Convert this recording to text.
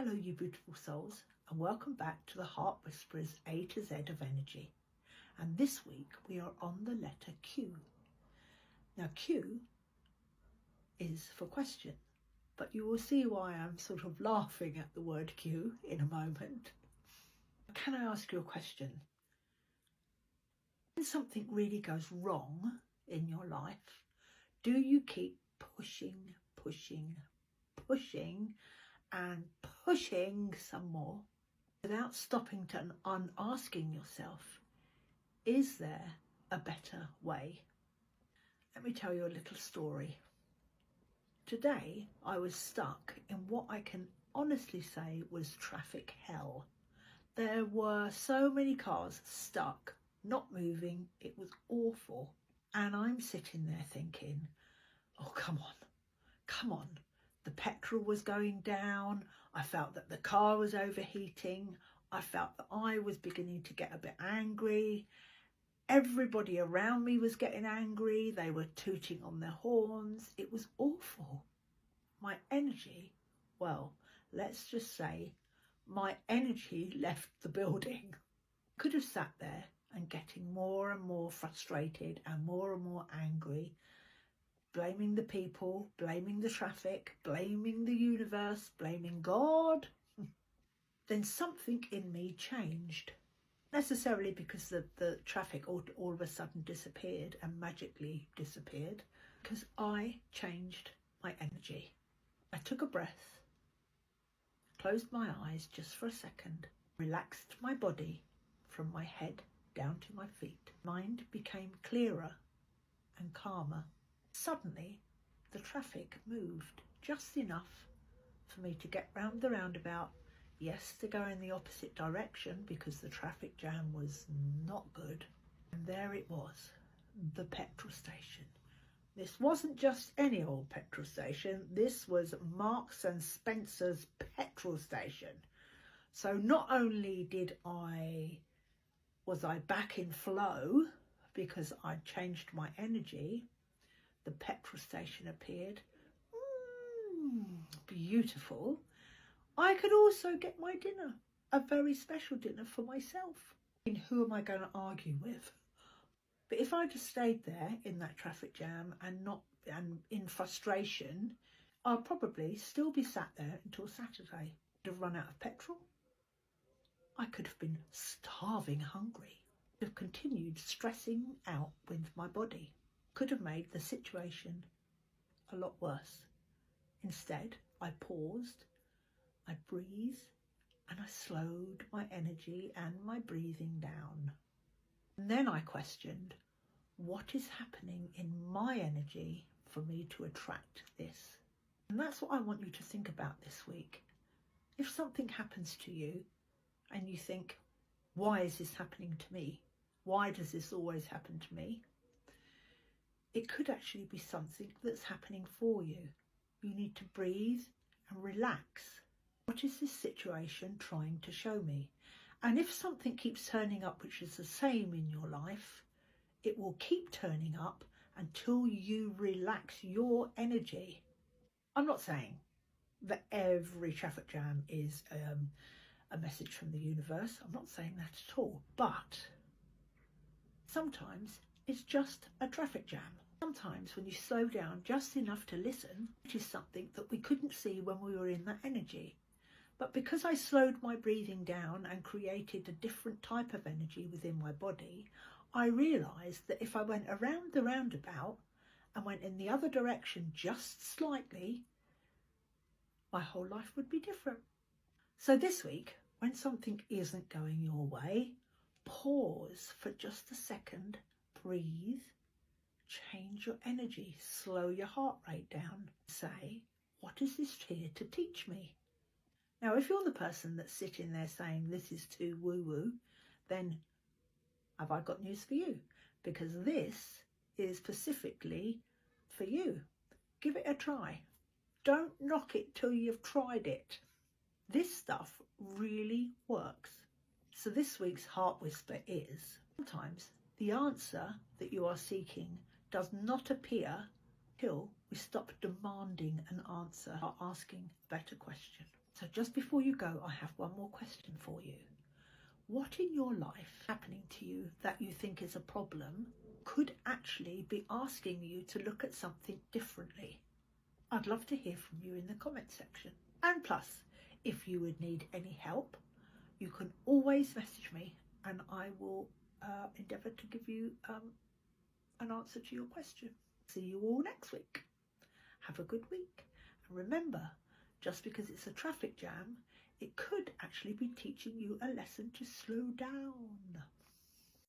Hello you beautiful souls, and welcome back to the Heart Whisperers A to Z of Energy. And this week we are on the letter Q. Now Q is for question, but you will see why I'm sort of laughing at the word Q in a moment. Can I ask you a question? When something really goes wrong in your life, do you keep pushing and pushing some more without stopping to asking yourself, is there a better way? Let me tell you a little story. Today I was stuck in what I can honestly say was traffic hell. There were so many cars stuck, not moving. It was awful. And I'm sitting there thinking, oh, come on. The petrol was going down. I felt that the car was overheating. I felt that I was beginning to get a bit angry. Everybody around me was getting angry. They were tooting on their horns. It was awful. My energy, well, let's just say my energy left the building. I could have sat there and getting more and more frustrated and more angry, blaming the people, blaming the traffic, blaming the universe, blaming God. Then something in me changed. Necessarily because the traffic all of a sudden disappeared and magically disappeared, because I changed my energy. I took a breath, closed my eyes just for a second, relaxed my body from my head down to my feet. Mind became clearer and calmer. Suddenly, the traffic moved just enough for me to get round the roundabout, yes, to go in the opposite direction because the traffic jam was not good. And there it was, the petrol station. This wasn't just any old petrol station, this was Marks and Spencer's petrol station. So not only was I back in flow because I'd changed my energy, the petrol station appeared. Beautiful. I could also get my dinner, a very special dinner for myself. And who am I going to argue with? But if I just stayed there in that traffic jam and in frustration, I'll probably still be sat there until Saturday. I'd have run out of petrol. I could have been starving hungry. I'd have continued stressing out with my body. Could have made the situation a lot worse. Instead, I paused, I breathed, and I slowed my energy and my breathing down. And then I questioned, what is happening in my energy for me to attract this? And that's what I want you to think about this week. If something happens to you and you think, why is this happening to me? Why does this always happen to me? It could actually be something that's happening for you. You need to breathe and relax. What is this situation trying to show me? And if something keeps turning up which is the same in your life, it will keep turning up until you relax your energy. I'm not saying that every traffic jam is a message from the universe. I'm not saying that at all. But sometimes it's just a traffic jam. Sometimes when you slow down just enough to listen, it is something that we couldn't see when we were in that energy. But because I slowed my breathing down and created a different type of energy within my body, I realised that if I went around the roundabout and went in the other direction just slightly, my whole life would be different. So this week, when something isn't going your way, pause for just a second, breathe, change your energy, slow your heart rate down, say, what is this here to teach me? Now, if you're the person that's sitting there saying this is too woo-woo, then have I got news for you? Because this is specifically for you. Give it a try. Don't knock it till you've tried it. This stuff really works. So this week's Heart Whisper is, sometimes the answer that you are seeking does not appear till we stop demanding an answer or asking a better question. So just before you go, I have one more question for you. What in your life happening to you that you think is a problem could actually be asking you to look at something differently? I'd love to hear from you in the comment section. And plus, if you would need any help, you can always message me and I will endeavour to give you an answer to your question. See you all next week. Have a good week. And remember, just because it's a traffic jam, it could actually be teaching you a lesson to slow down.